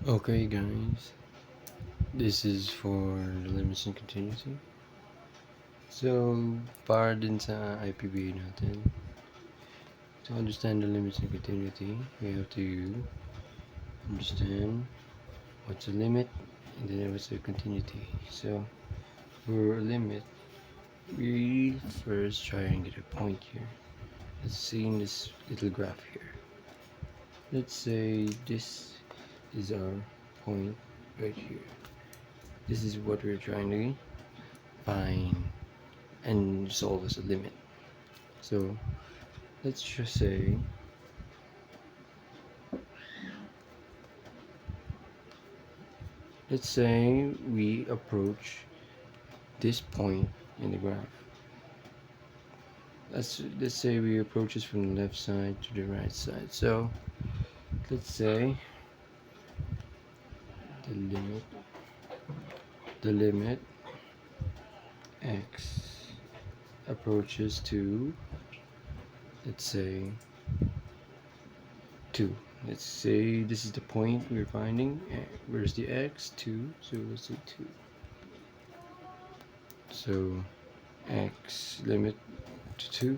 Okay guys, this is for the limits and continuity. So, para din sa IPB natin, to understand the limits and continuity, we have to understand what's a limit and then what's a continuity. So, for a limit, we first try and get a point here. Let's see in this little graph here. Let's say this is our point right here. This is what we're trying to find and solve as a limit. So let's just say we approach this point in the graph. Let's say we approach this from the left side to the right side. So let's say the limit x approaches to, let's say, 2. Let's say this is the point we're finding. Where's the x? 2. So let's say 2. So x limit to 2.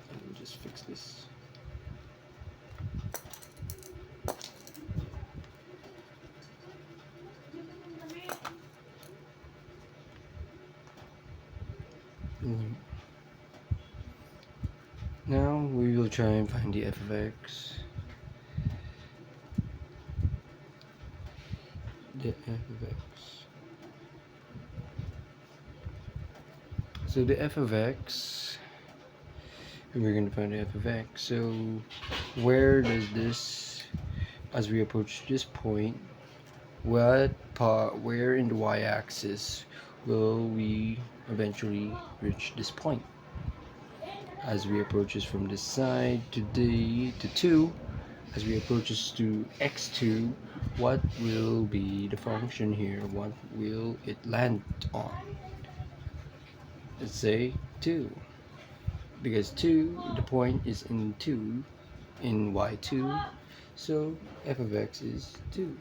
Let me just fix this. Now we will try and find the f of x. The f of x. So the f of x, and we're going to find the f of x. So where does this, as we approach this point, where in the y-axis will we eventually reach this point? As we approaches from this side to 2, as we approaches to x2, what will be the function here? What will it land on? Let's say 2, because 2, the point is in 2, in y2, so f of x is 2.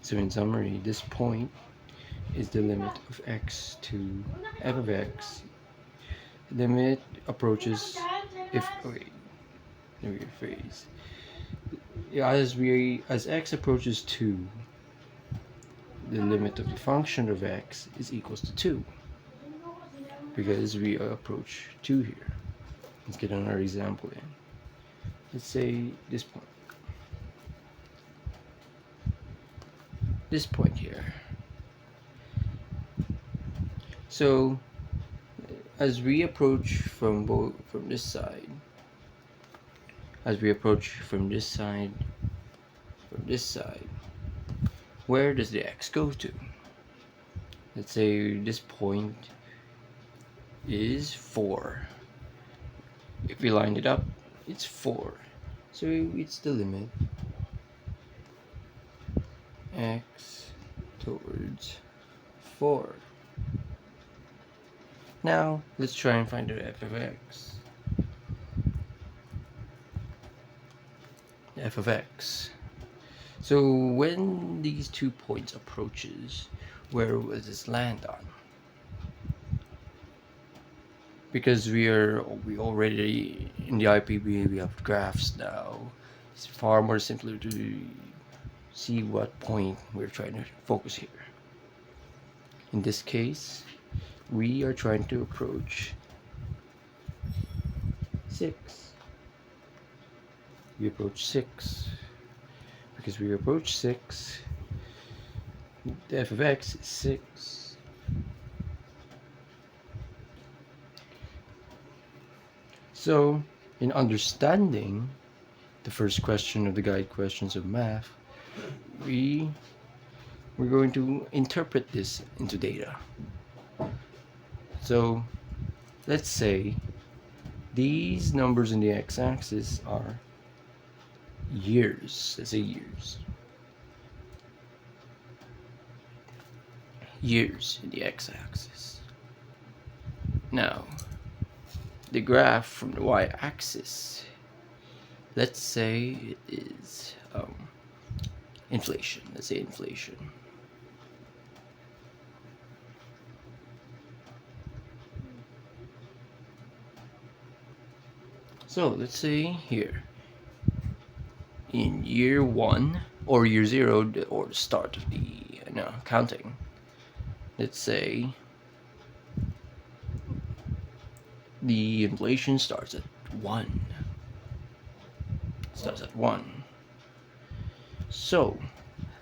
So in summary, this point is the limit of x to f of x. Limit approaches, if wait, let me rephrase. As x approaches 2, the limit of the function of x is equals to 2, because we approach 2 here. Let's get another example in. Let's say this point here. So as we approach from this side, where does the x go to? Let's say this point is 4. If we line it up, it's 4. So it's the limit x towards 4. Now let's try and find the f of x. F of x. So when these 2 points approaches, where will this land on? Because we already in the IPB, we have graphs now. It's far more simpler to see what point we're trying to focus here. In this case, we are trying to approach 6. We approach 6. Because we approach 6, the f of x is 6. So, in understanding the first question of the guide questions of math, we're going to interpret this into data. So let's say these numbers in the x-axis are years. Let's say years in the x-axis. Now the graph from the y-axis let's say it is inflation. Let's say inflation. So let's say here in year 1 or year 0 or the start of the counting, let's say the inflation starts at 1. Starts at 1. So,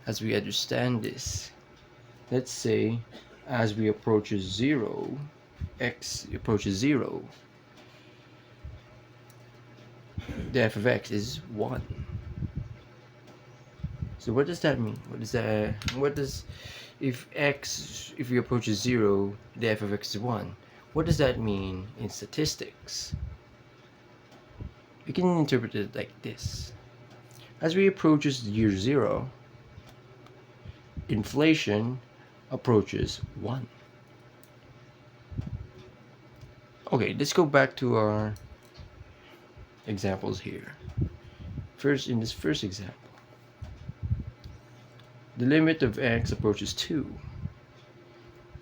as we understand this, let's say as we approaches 0, x approaches 0, the f of x is 1. So what does that mean? If we approaches 0, the f of x is 1, what does that mean in statistics? We can interpret it like this. As we approaches year 0, inflation approaches 1. Okay, let's go back to our examples here. First, in this first example, the limit of x approaches 2.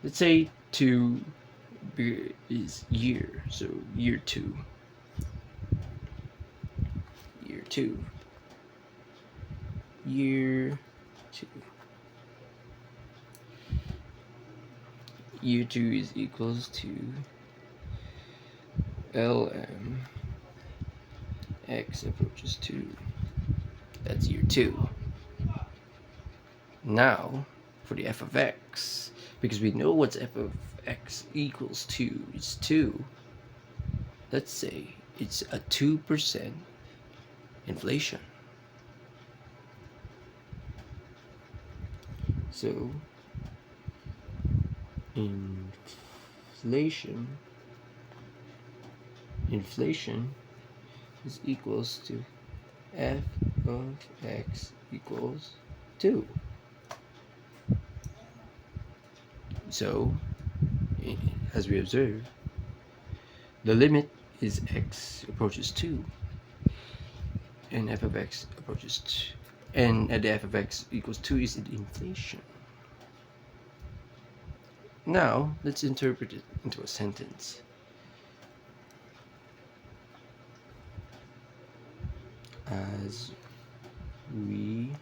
Let's say 2 is year, so year 2. Year 2. Year 2. Year 2 is equals to lm x approaches 2. That's year 2. Now, for the f of x, because we know what's f of x equals to, it's 2. Let's say it's a 2% inflation. So, inflation is equals to f of x equals 2. So, as we observe, the limit is x approaches 2, and f of x approaches 2, and the f of x equals 2 is the inflation. Now, let's interpret it into a sentence. As we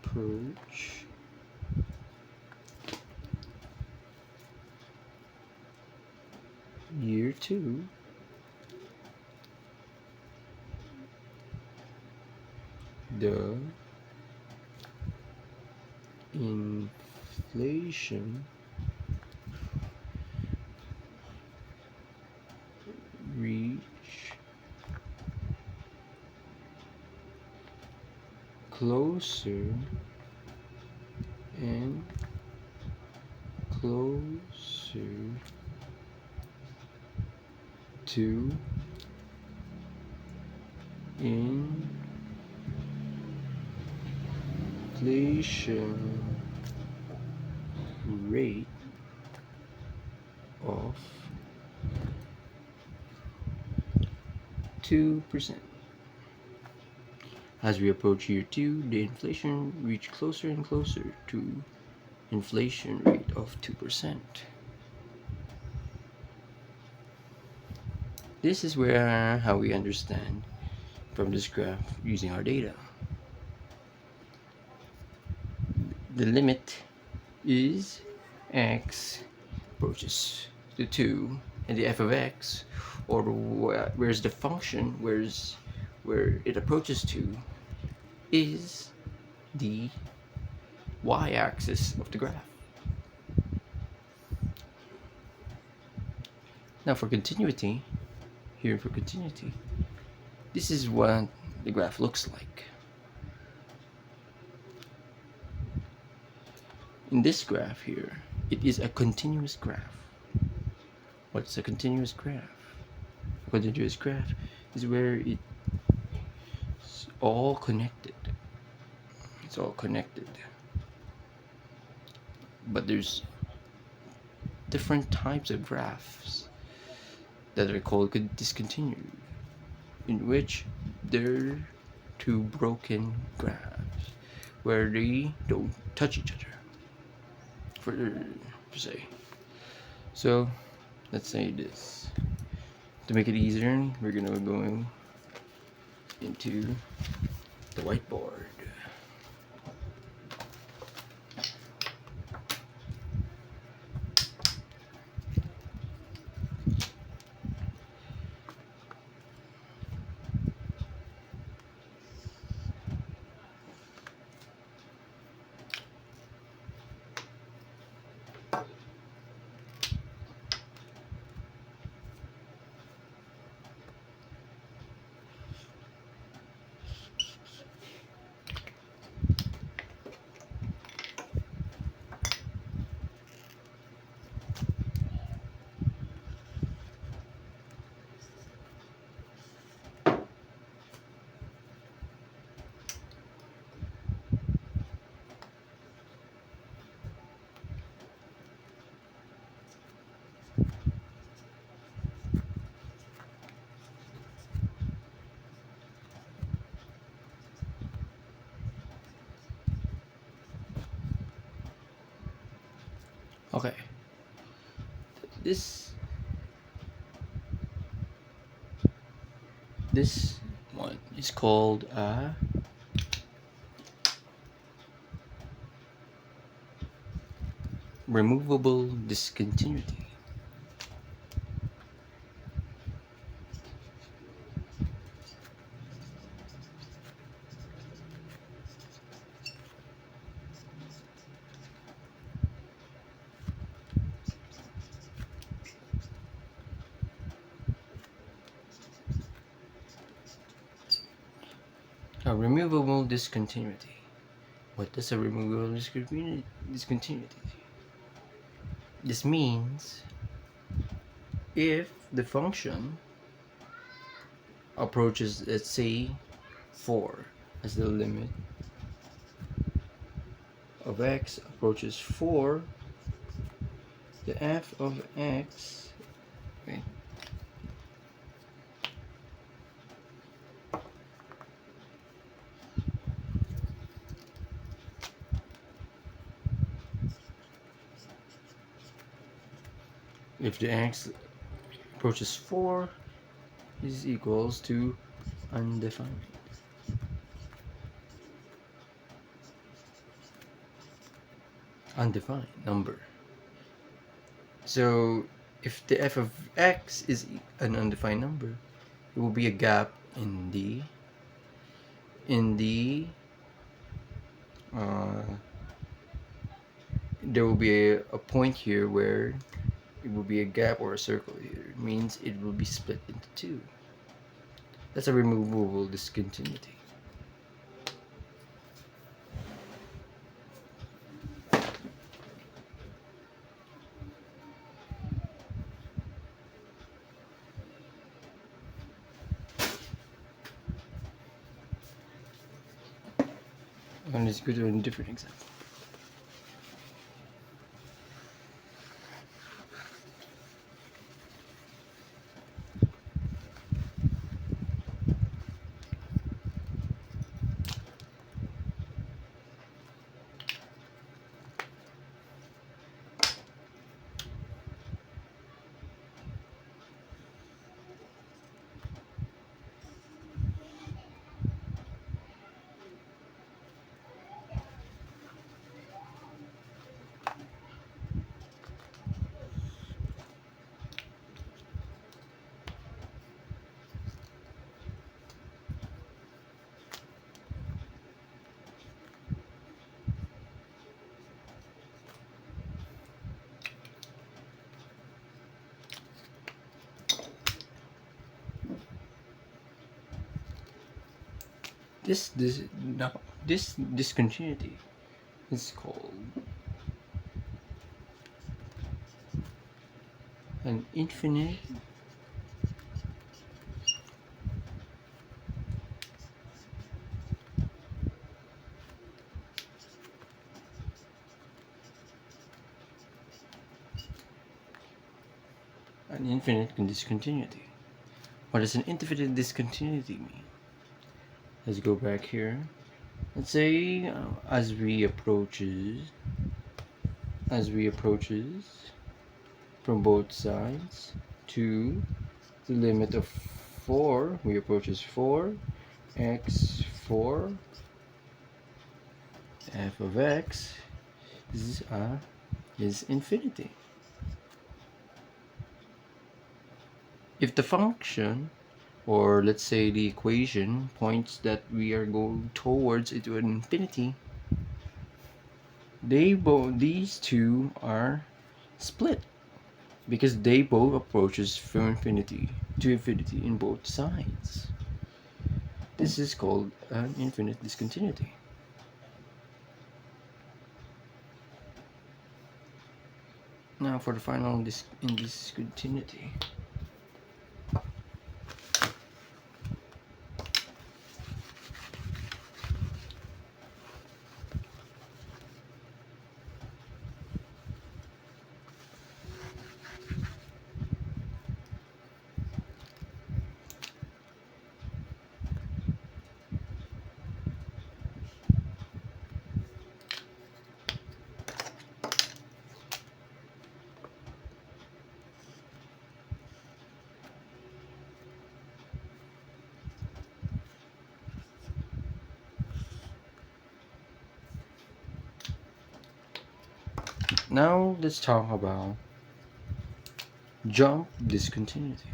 approach year 2, the inflation reach closer and closer to inflation rate of 2%. As we approach year 2, the inflation reached closer and closer to inflation rate of 2%. This is where how we understand from this graph using our data. The limit is x approaches to 2, and the f of x, or where's the function, where it approaches to, is the y-axis of the graph. Now for continuity, this is what the graph looks like. In this graph here, it is a continuous graph. What's a continuous graph? A continuous graph is where it's all connected. It's all connected. But there's different types of graphs. that are called discontinuous, in which they're two broken graphs where they don't touch each other, per se. So let's say this. To make it easier, we're gonna go into the whiteboard. Okay, this one is called removable discontinuity. A removable discontinuity. What does a removable discontinuity? This means if the function approaches, let's say, 4 as the limit of x approaches 4, the f of x, wait, if the x approaches 4 is equals to undefined. Undefined number. So if the f of x is an undefined number, it will be a gap in the there will be a point here where it will be a gap or a circle here. It means it will be split into two. That's a removable discontinuity. And let's go to a different example. This discontinuity is called an infinite an infinite discontinuity. What does an infinite discontinuity mean? Let's go back here. Let's say as we approaches from both sides to the limit of 4, we approaches 4 x 4 f of x is infinity. If the function, or let's say the equation, points that we are going towards into an infinity, these two are split because they both approaches from infinity to infinity in both sides. This is called an infinite discontinuity. Now for the final discontinuity. Now let's talk about jump discontinuity.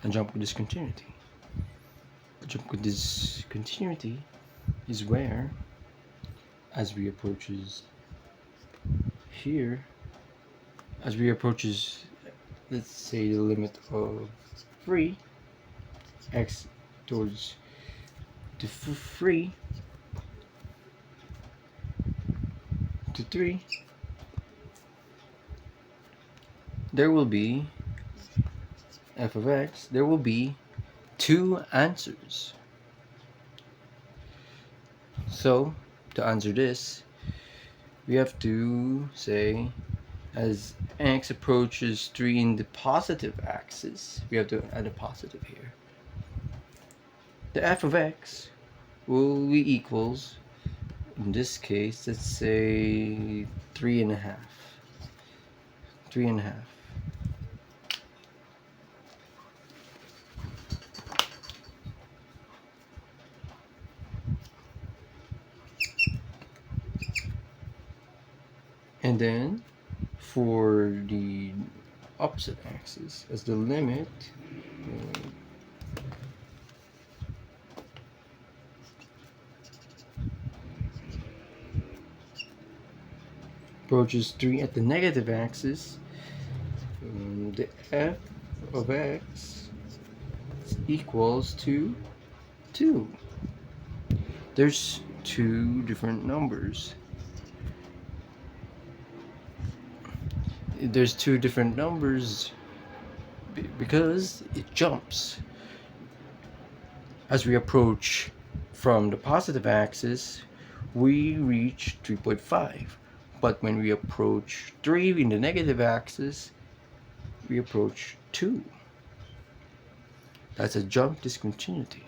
A jump discontinuity. A jump discontinuity is where, as we approaches here, let's say the limit of 3 x towards the 3 to 3, there will be f of x, there will be 2 answers. So to answer this, we have to say, as x approaches 3 in the positive axis, we have to add a positive here. The f of x will be equals, in this case, let's say 3.5. And then for the opposite axis, as the limit approaches 3 at the negative axis, the f of x equals to 2. There's 2 different numbers. There's 2 different numbers because it jumps. As we approach from the positive axis, we reach 3.5. But when we approach 3 in the negative axis, we approach 2. That's a jump discontinuity.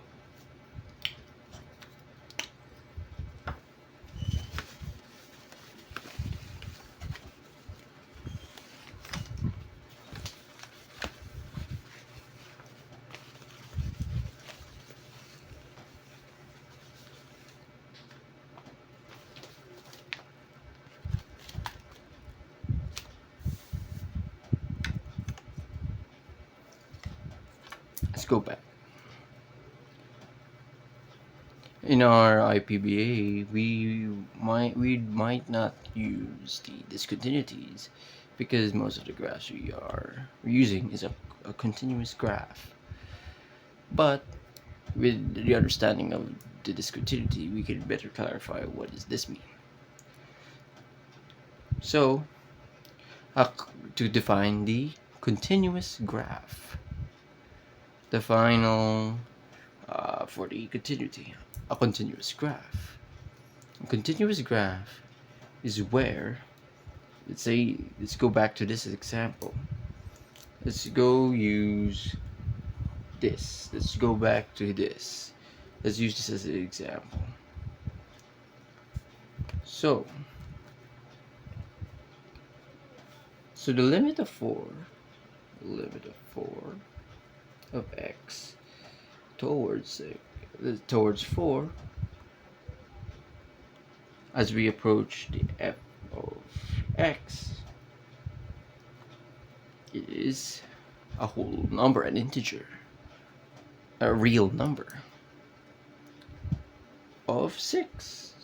Let's go back. In our IPBA, we might not use the discontinuities because most of the graphs we are using is a continuous graph. But with the understanding of the discontinuity, we can better clarify what does this mean. So, to define the continuous graph. The final for the continuity, a continuous graph. A continuous graph is where, let's go back to this example. Let's go use this. Let's go back to this. Let's use this as an example. So the limit of 4 of x towards 4 as we approach the f of x is a whole number, an integer, a real number of 6.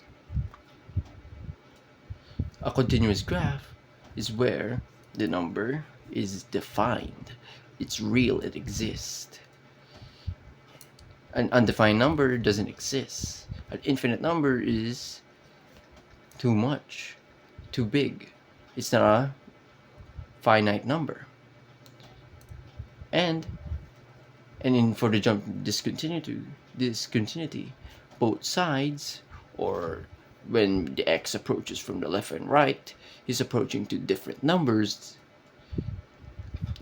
A continuous graph is where the number is defined. It's real, it exists. An undefined number doesn't exist. An infinite number is too much, too big. It's not a finite number. And for the jump discontinuity, both sides, or when the x approaches from the left and right, is approaching to different numbers.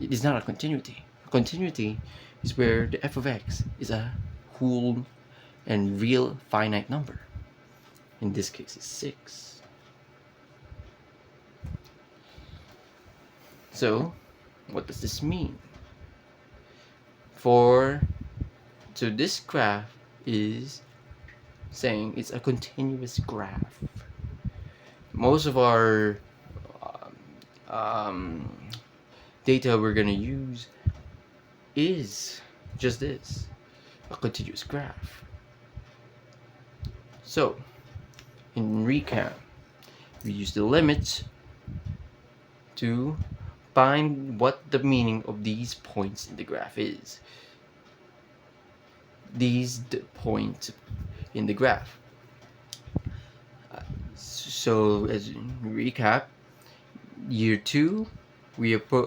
It is not a continuity. A continuity is where the f of x is a whole and real finite number. In this case, it's 6. So, what does this mean? So this graph is saying it's a continuous graph. Most of our data we're gonna use is just this, a continuous graph. So, in recap, we use the limits to find what the meaning of these points in the graph is. These points in the graph. So as recap, year 2,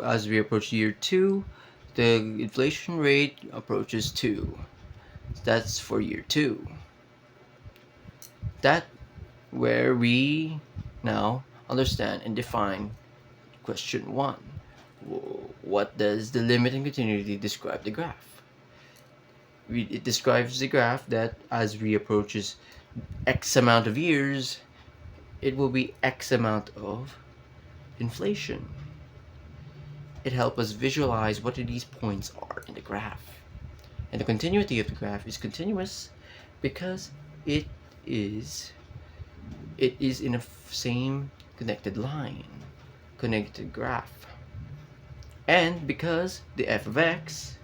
as we approach year 2, the inflation rate approaches 2. That's for year 2. That where we now understand and define question 1. What does the limit and continuity describe the graph? It describes the graph that as we approaches X amount of years, it will be X amount of inflation. It helps us visualize what these points are in the graph. And the continuity of the graph is continuous because it is in a same connected line, connected graph. And because the f of x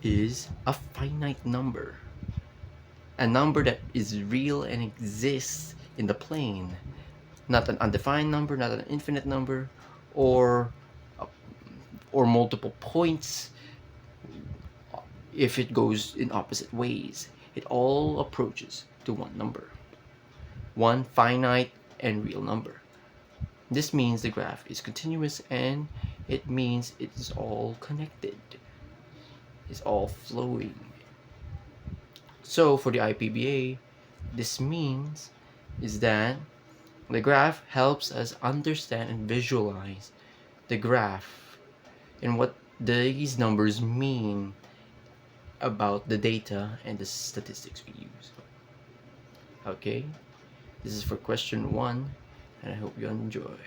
is a finite number, a number that is real and exists in the plane, not an undefined number, not an infinite number, or multiple points if it goes in opposite ways. It all approaches to one number, one finite and real number. This means the graph is continuous, and it means it is all connected. It's all flowing. So for the IPBA, this means is that the graph helps us understand and visualize the graph and what these numbers mean about the data and the statistics we use. Okay, this is for question 1, and I hope you enjoy.